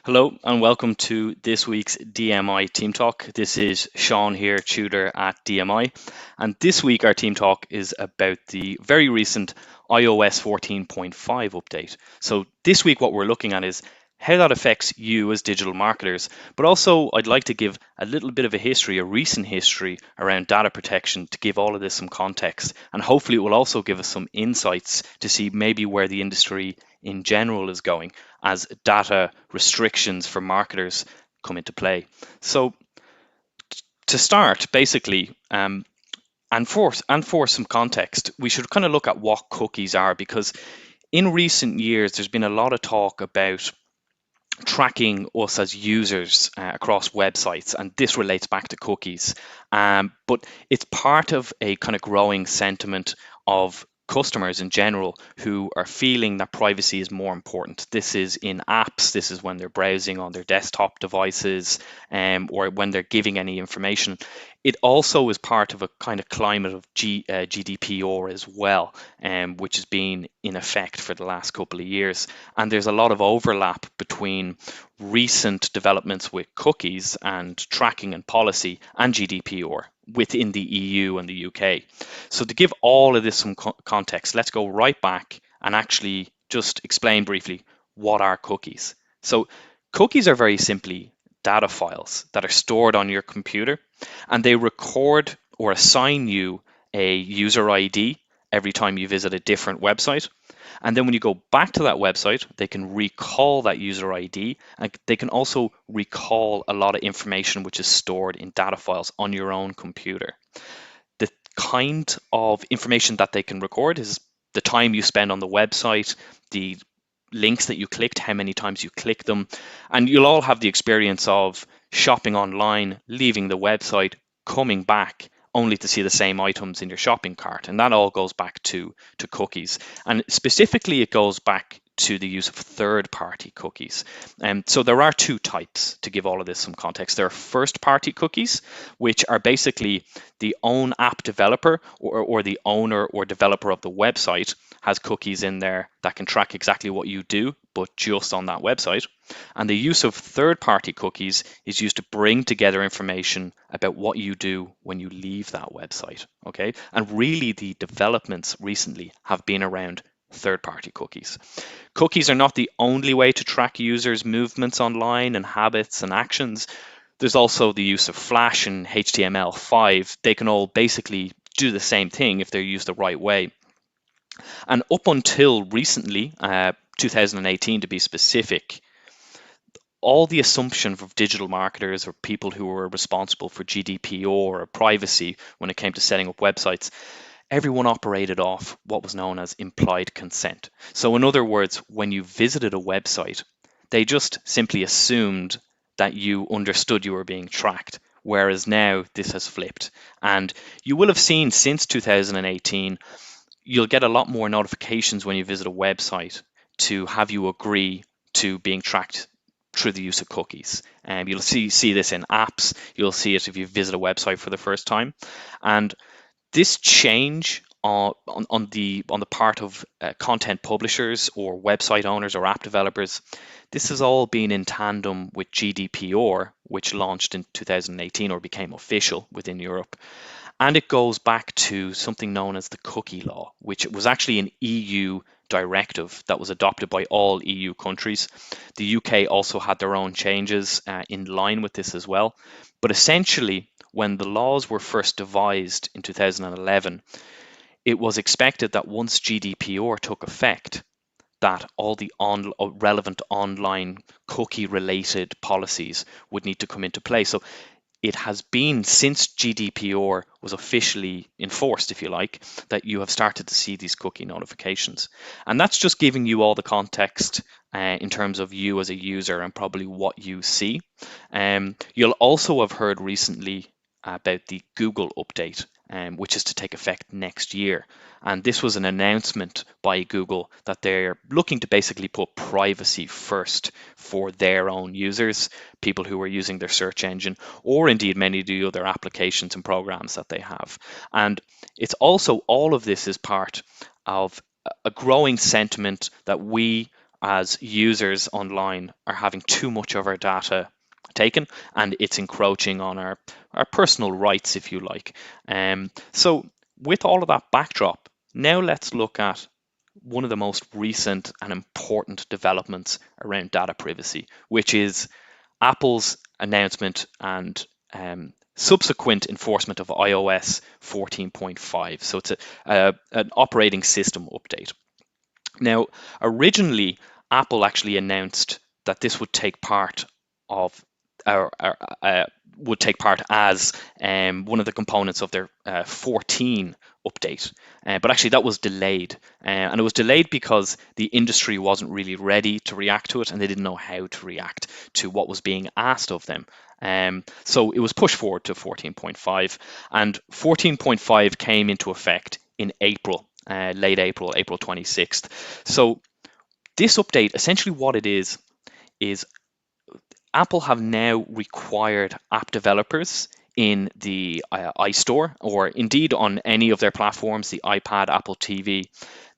Hello and welcome to this week's DMI Team Talk. This is Sean here, tutor at DMI. And this week our Team Talk is about the very recent iOS 14.5 update. So this week what we're looking at is how that affects you as digital marketers, but also I'd like to give a little bit of a history, a recent history around data protection to give all of this some context. And hopefully it will also give us some insights to see maybe where the industry in general is going as data restrictions for marketers come into play. So to start, basically, and for some context, we should kind of look at what cookies are, because in recent years there's been a lot of talk about tracking us as users across websites, and this relates back to cookies. But it's part of a kind of growing sentiment of customers in general who are feeling that privacy is more important. This is in apps, this is when they're browsing on their desktop devices, or when they're giving any information. It also is part of a kind of climate of GDPR as well, which has been in effect for the last couple of years. And there's a lot of overlap between recent developments with cookies and tracking and policy and GDPR within the EU and the UK. So to give all of this some context, let's go right back and actually just explain briefly what are cookies. So cookies are very simply data files that are stored on your computer, and they record or assign you a user ID every time you visit a different website. And then when you go back to that website, they can recall that user ID, and they can also recall a lot of information which is stored in data files on your own computer. The kind of information that they can record is the time you spend on the website, the links that you clicked, how many times you click them. And you'll all have the experience of shopping online, leaving the website, coming back only to see the same items in your shopping cart. And that all goes back to cookies. And specifically, it goes back to the use of third-party cookies. So there are two types, to give all of this some context. There are first-party cookies, which are basically the own app developer or the owner or developer of the website has cookies in there that can track exactly what you do, but just on that website. And the use of third-party cookies is used to bring together information about what you do when you leave that website. Okay, and really the developments recently have been around third-party cookies. Cookies are not the only way to track users' movements online and habits and actions. There's also the use of Flash and HTML5. They can all basically do the same thing if they're used the right way. And up until recently, 2018 to be specific, all the assumption of digital marketers or people who were responsible for GDPR or privacy when it came to setting up websites, everyone operated off what was known as implied consent. So in other words, when you visited a website, they just simply assumed that you understood you were being tracked, whereas now this has flipped. And you will have seen since 2018, you'll get a lot more notifications when you visit a website to have you agree to being tracked through the use of cookies. You'll see this in apps. You'll see it if you visit a website for the first time. And this change on the part of content publishers or website owners or app developers, this has all been in tandem with GDPR, which launched in 2018 or became official within Europe. And it goes back to something known as the cookie law, which was actually an EU directive that was adopted by all EU countries. The UK also had their own changes in line with this as well. But essentially, when the laws were first devised in 2011, it was expected that once GDPR took effect, that all the relevant online cookie-related policies would need to come into play. So it has been since GDPR was officially enforced, if you like, that you have started to see these cookie notifications. And that's just giving you all the context in terms of you as a user and probably what you see. You'll also have heard recently about the Google update, which is to take effect next year. And this was an announcement by Google that they're looking to basically put privacy first for their own users, people who are using their search engine, or indeed many of the other applications and programs that they have. And it's also, all of this is part of a growing sentiment that we as users online are having too much of our data taken, and it's encroaching on our personal rights, if you like. So with all of that backdrop, now let's look at one of the most recent and important developments around data privacy, which is Apple's announcement and subsequent enforcement of iOS 14.5. So it's an operating system update. Now, originally, Apple actually announced that this would take part of or would take part as one of the components of their 14 update. But actually, that was delayed. And it was delayed because the industry wasn't really ready to react to it, and they didn't know how to react to what was being asked of them. So it was pushed forward to 14.5, and 14.5 came into effect in April, late April, April 26th. So this update, essentially what it is Apple have now required app developers in the iStore, or indeed on any of their platforms, the iPad, Apple TV,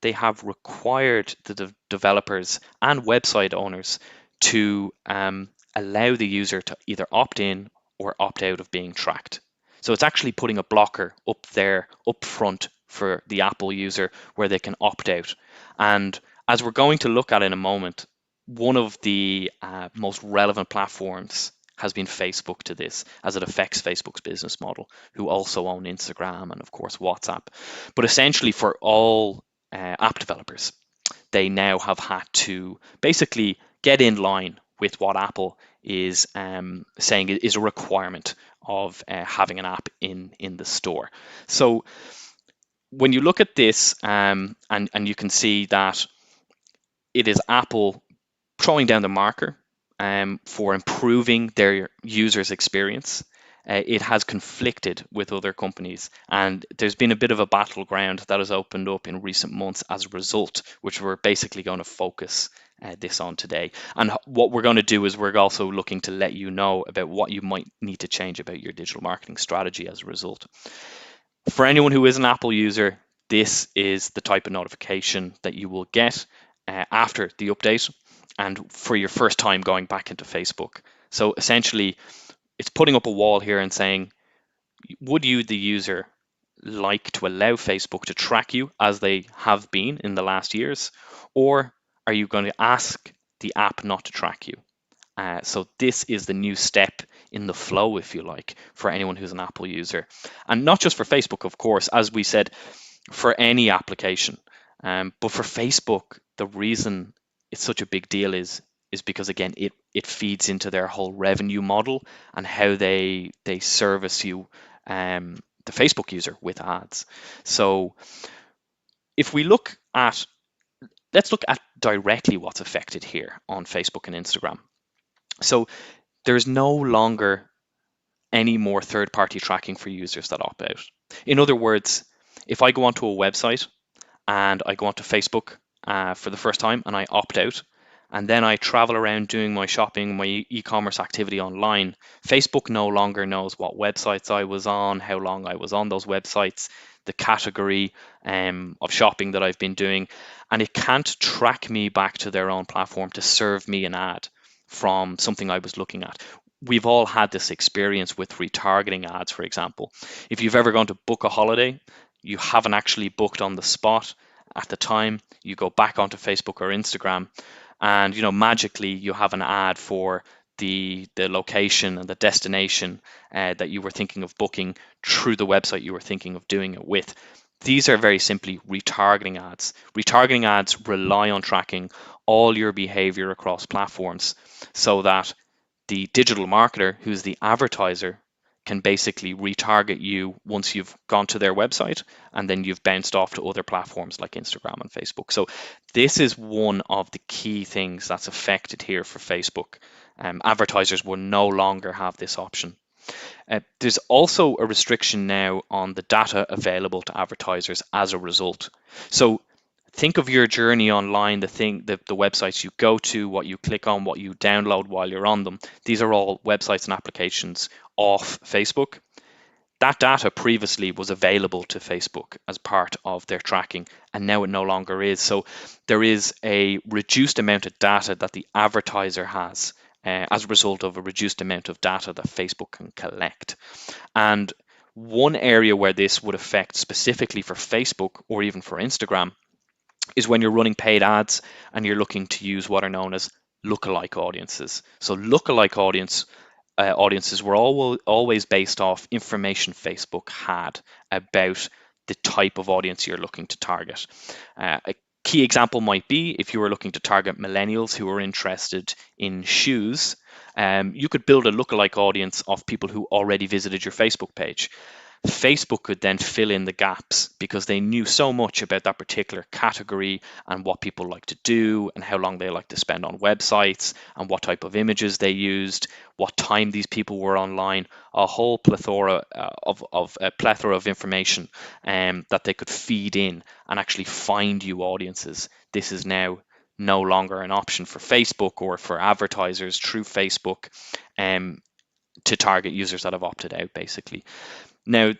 they have required the developers and website owners to allow the user to either opt in or opt out of being tracked. So it's actually putting a blocker up there, up front for the Apple user where they can opt out. And as we're going to look at in a moment, one of the most relevant platforms has been Facebook to this, as it affects Facebook's business model, who also own Instagram and, of course, WhatsApp. But essentially, for all app developers, they now have had to basically get in line with what Apple is saying is a requirement of having an app in the store. So when you look at this, and you can see that it is Apple throwing down the marker for improving their users' experience. It has conflicted with other companies, and there's been a bit of a battleground that has opened up in recent months as a result, which we're basically going to focus this on today. And what we're going to do is we're also looking to let you know about what you might need to change about your digital marketing strategy as a result. For anyone who is an Apple user, this is the type of notification that you will get after the update and for your first time going back into Facebook. So essentially, it's putting up a wall here and saying, would you, the user, like to allow Facebook to track you as they have been in the last years? Or are you going to ask the app not to track you? So this is the new step in the flow, if you like, for anyone who's an Apple user. And not just for Facebook, of course, as we said, for any application. But for Facebook, the reason it's such a big deal is because, again, it feeds into their whole revenue model and how they service you, the Facebook user, with ads. So if we let's look at directly what's affected here on Facebook and Instagram. So there's no longer any more third-party tracking for users that opt out. In other words, if I go onto a website and I go onto Facebook for the first time and I opt out, and then I travel around doing my shopping, my e-commerce activity online, Facebook no longer knows what websites I was on, how long I was on those websites, the category of shopping that I've been doing, and it can't track me back to their own platform to serve me an ad from something I was looking at. We've all had this experience with retargeting ads, for example. If you've ever gone to book a holiday, you haven't actually booked on the spot at the time, you go back onto Facebook or Instagram, and magically you have an ad for the location and the destination that you were thinking of booking through the website you were thinking of doing it with. These are very simply retargeting ads. Retargeting ads rely on tracking all your behavior across platforms so that the digital marketer, who's the advertiser, can basically retarget you once you've gone to their website and then you've bounced off to other platforms like Instagram and Facebook. So this is one of the key things that's affected here for Facebook. Advertisers will no longer have this option. There's also a restriction now on the data available to advertisers as a result. So think of your journey online, the websites you go to, what you click on, what you download while you're on them. These are all websites and applications off Facebook. That data previously was available to Facebook as part of their tracking, and now it no longer is. So there is a reduced amount of data that the advertiser has as a result of a reduced amount of data that Facebook can collect. And one area where this would affect specifically for Facebook or even for Instagram is when you're running paid ads and you're looking to use what are known as lookalike audiences. So lookalike audiences were always based off information Facebook had about the type of audience you're looking to target. A key example might be if you were looking to target millennials who are interested in shoes, you could build a lookalike audience of people who already visited your Facebook page. Facebook could then fill in the gaps because they knew so much about that particular category and what people like to do and how long they like to spend on websites and what type of images they used, what time these people were online, a whole plethora a plethora of information that they could feed in and actually find you audiences. This is now no longer an option for Facebook or for advertisers through Facebook to target users that have opted out, basically. Now,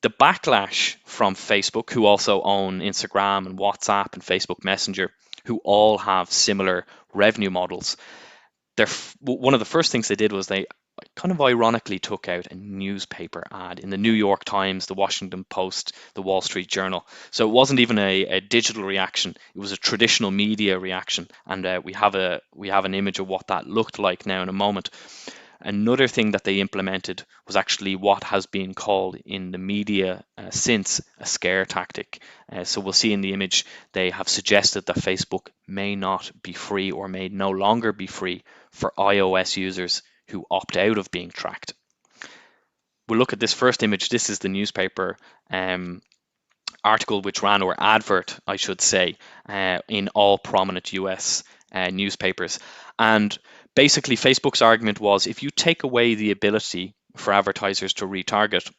the backlash from Facebook, who also own Instagram and WhatsApp and Facebook Messenger, who all have similar revenue models, one of the first things they did was they kind of ironically took out a newspaper ad in the New York Times, the Washington Post, the Wall Street Journal. So it wasn't even a digital reaction; it was a traditional media reaction, and we have an image of what that looked like now in a moment. Another thing that they implemented was actually what has been called in the media since a scare tactic. So we'll see in the image they have suggested that Facebook may not be free or may no longer be free for iOS users who opt out of being tracked. We'll look at this first image. This is the newspaper article which ran, or advert, I should say, in all prominent US newspapers. And basically, Facebook's argument was if you take away the ability for advertisers to retarget,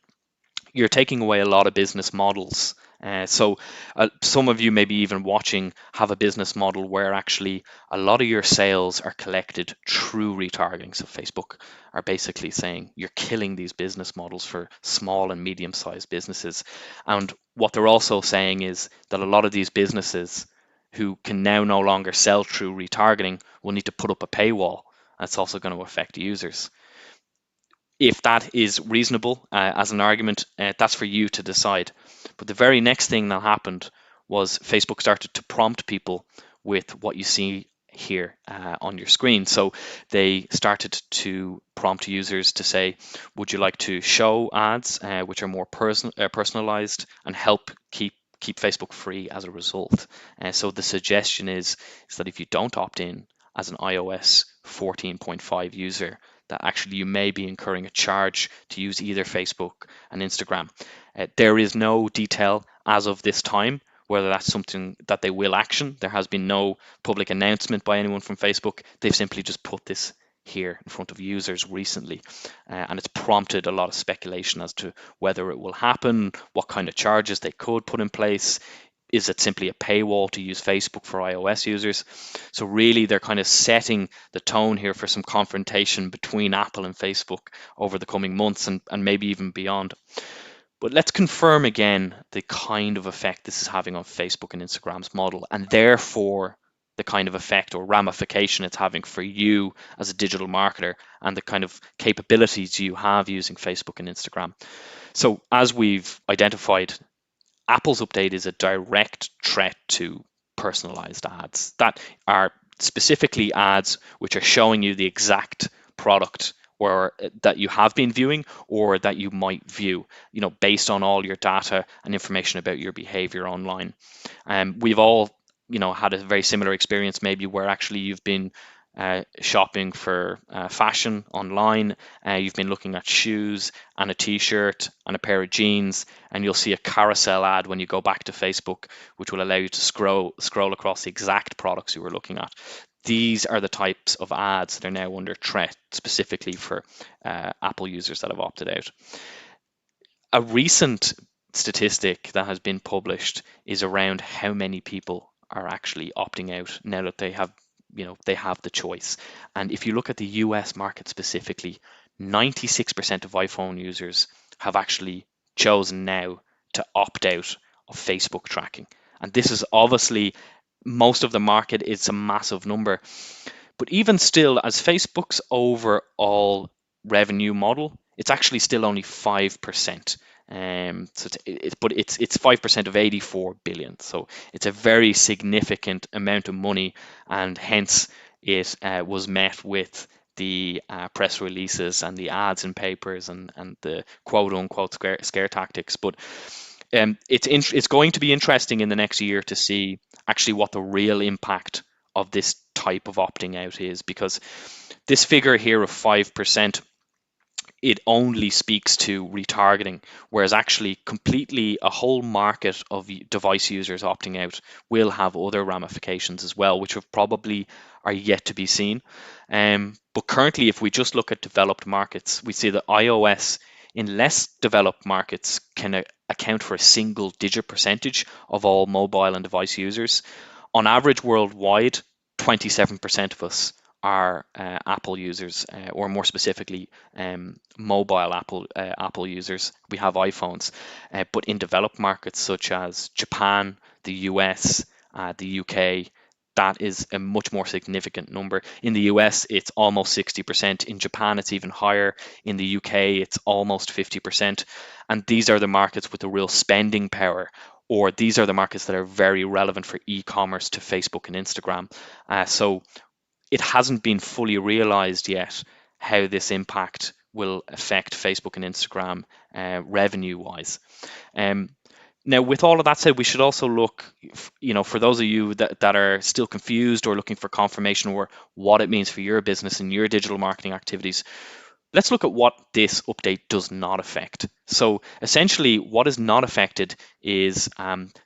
you're taking away a lot of business models. So some of you maybe even watching have a business model where actually a lot of your sales are collected through retargeting. So Facebook are basically saying you're killing these business models for small and medium-sized businesses. And what they're also saying is that a lot of these businesses who can now no longer sell through retargeting will need to put up a paywall. That's also going to affect users. If that is reasonable as an argument, that's for you to decide. But the very next thing that happened was Facebook started to prompt people with what you see here on your screen. So they started to prompt users to say, would you like to show ads which are more personalized and help keep Facebook free as a result? So the suggestion is that if you don't opt in as an iOS 14.5 user, that actually you may be incurring a charge to use either Facebook and Instagram. There is no detail as of this time whether that's something that they will action. There has been no public announcement by anyone from Facebook. They've simply just put this here in front of users recently, and it's prompted a lot of speculation as to whether it will happen, what kind of charges they could put in place. Is it simply a paywall to use Facebook for iOS users? So really, they're kind of setting the tone here for some confrontation between Apple and Facebook over the coming months and maybe even beyond. But let's confirm again the kind of effect this is having on Facebook and Instagram's model, and therefore the kind of effect or ramification it's having for you as a digital marketer and the kind of capabilities you have using Facebook and Instagram. So as we've identified, Apple's update is a direct threat to personalized ads that are specifically ads which are showing you the exact product or that you have been viewing or that you might view, based on all your data and information about your behavior online. We've all, had a very similar experience maybe where actually you've been shopping for fashion online. You've been looking at shoes and a t-shirt and a pair of jeans, and you'll see a carousel ad when you go back to Facebook, which will allow you to scroll across the exact products you were looking at. These are the types of ads that are now under threat, specifically for Apple users that have opted out. A recent statistic that has been published is around how many people are actually opting out now that they have the choice. And if you look at the US market specifically, 96% of iPhone users have actually chosen now to opt out of Facebook tracking. And this is obviously most of the market. It's a massive number. But even still, as Facebook's overall revenue model, it's actually still only 5%. But it's 5% of 84 billion. So it's a very significant amount of money, and hence it was met with the press releases and the ads in papers and the quote unquote scare tactics. But it's going to be interesting in the next year to see actually what the real impact of this type of opting out is, because this figure here of 5%, it only speaks to retargeting, whereas actually completely a whole market of device users opting out will have other ramifications as well, which have probably are yet to be seen. But currently, if we just look at developed markets, we see that iOS in less developed markets can account for a single digit percentage of all mobile and device users. On average worldwide, 27% of us are Apple users, or more specifically, mobile Apple users. We have iPhones, but in developed markets such as Japan, the US, the UK, that is a much more significant number. In the US, it's almost 60%. In Japan, it's even higher. In the UK, it's almost 50%. And these are the markets with the real spending power, or these are the markets that are very relevant for e-commerce to Facebook and Instagram. So it hasn't been fully realized yet how this impact will affect Facebook and Instagram revenue-wise. Now, with all of that said, we should also look, for those of you that are still confused or looking for confirmation or what it means for your business and your digital marketing activities. Let's look at what this update does not affect. So essentially, what is not affected is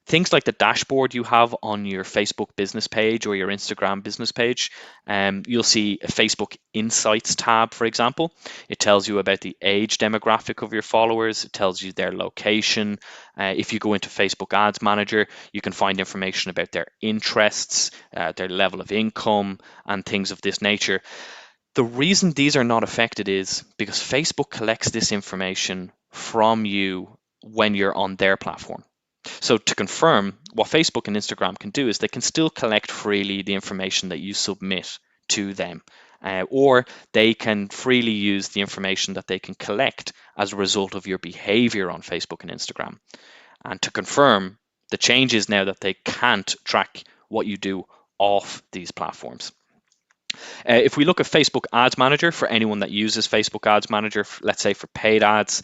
things like the dashboard you have on your Facebook business page or your Instagram business page. You'll see a Facebook Insights tab, for example. It tells you about the age demographic of your followers. It tells you their location. If you go into Facebook Ads Manager, you can find information about their interests, their level of income, and things of this nature. The reason these are not affected is because Facebook collects this information from you when you're on their platform. So to confirm, what Facebook and Instagram can do is they can still collect freely the information that you submit to them, or they can freely use the information that they can collect as a result of your behavior on Facebook and Instagram. And to confirm, the change is now that they can't track what you do off these platforms. If we look at Facebook Ads Manager, for anyone that uses Facebook Ads Manager, let's say for paid ads,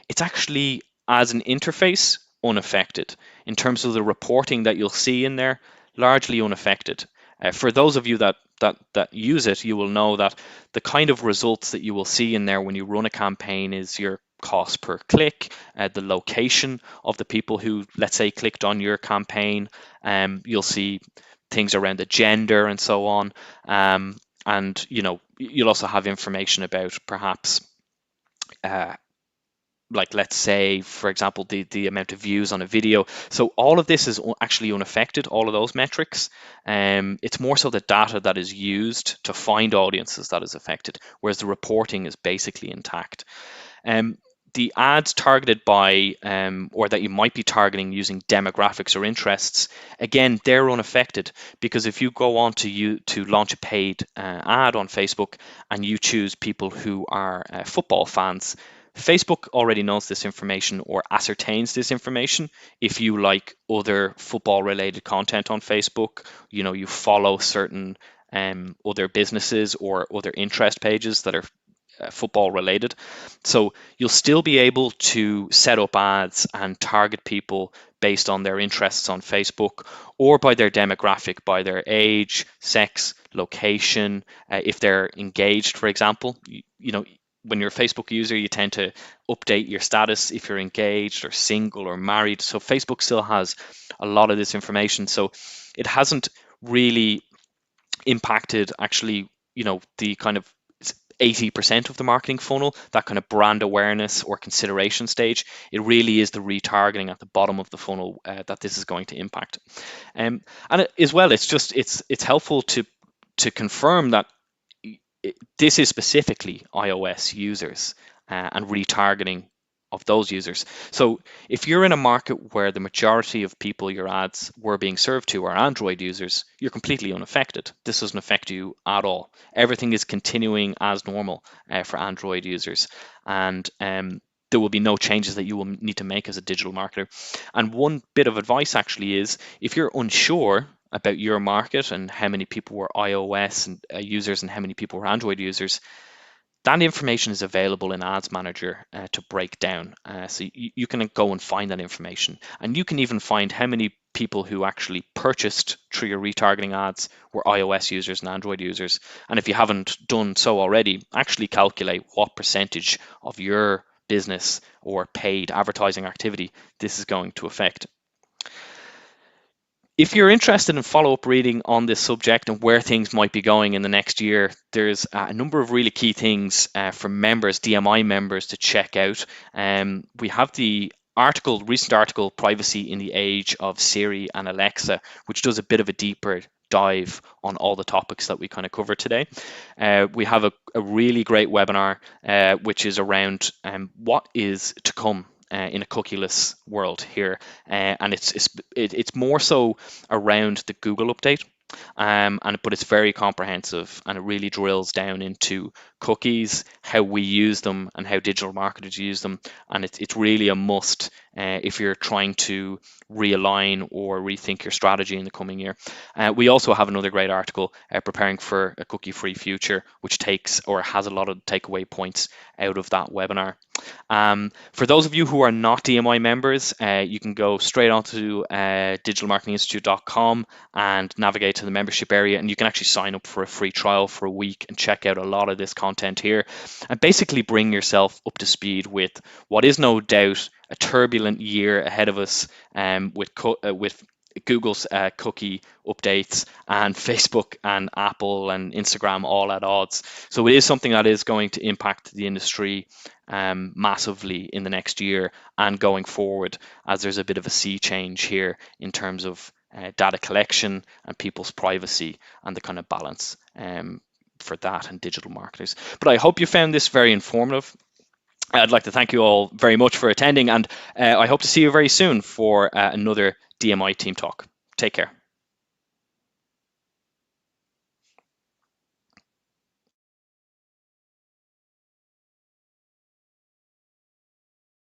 it's actually, as an interface, unaffected. In terms of the reporting that you'll see in there, largely unaffected. For those of you that use it, you will know that the kind of results that you will see in there when you run a campaign is your cost per click, the location of the people who, let's say, clicked on your campaign. You'll see things around the gender and so on. And you'll also have information about perhaps like, let's say, for example, the amount of views on a video. So all of this is actually unaffected, all of those metrics. It's more so the data that is used to find audiences that is affected, whereas the reporting is basically intact. The ads targeted by, or that you might be targeting using demographics or interests, again, they're unaffected, because if you go on to launch a paid ad on Facebook and you choose people who are football fans, Facebook already knows this information or ascertains this information. If you like other football related content on Facebook, you follow certain other businesses or other interest pages that are football related. So you'll still be able to set up ads and target people based on their interests on Facebook, or by their demographic, by their age, sex, location, if they're engaged, for example. When you're a Facebook user, you tend to update your status if you're engaged or single or married. So Facebook still has a lot of this information. So it hasn't really impacted actually, the kind of 80% of the marketing funnel, that kind of brand awareness or consideration stage. It really is the retargeting at the bottom of the funnel that this is going to impact. And as well, it's helpful to confirm that this is specifically iOS users and retargeting of those users. So if you're in a market where the majority of people your ads were being served to are Android users, you're completely unaffected. This doesn't affect you at all. Everything is continuing as normal for Android users, and there will be no changes that you will need to make as a digital marketer. And one bit of advice actually is, if you're unsure about your market and how many people were iOS and users and how many people were Android users, that information is available in Ads Manager to break down. So you can go and find that information. And you can even find how many people who actually purchased through your retargeting ads were iOS users and Android users. And if you haven't done so already, actually calculate what percentage of your business or paid advertising activity this is going to affect. If you're interested in follow-up reading on this subject and where things might be going in the next year, there's a number of really key things for members, DMI members, to check out. We have the recent article, Privacy in the Age of Siri and Alexa, which does a bit of a deeper dive on all the topics that we kind of covered today. We have a really great webinar, which is around what is to come in a cookieless world here, and it's more so around the Google update, but it's very comprehensive, and it really drills down into cookies, how we use them, and how digital marketers use them, and it's really a must if you're trying to realign or rethink your strategy in the coming year. We also have another great article, Preparing for a Cookie-Free Future, which takes or has a lot of takeaway points out of that webinar. For those of you who are not DMI members, you can go straight onto digitalmarketinginstitute.com and navigate to the membership area, and you can actually sign up for a free trial for a week and check out a lot of this content here, and basically bring yourself up to speed with what is no doubt a turbulent year ahead of us, with Google's cookie updates and Facebook and Apple and Instagram all at odds. So it is something that is going to impact the industry massively in the next year and going forward, as there's a bit of a sea change here in terms of data collection and people's privacy and the kind of balance for that and digital marketers. But I hope you found this very informative. I'd like to thank you all very much for attending, and I hope to see you very soon for another DMI Team Talk. Take care.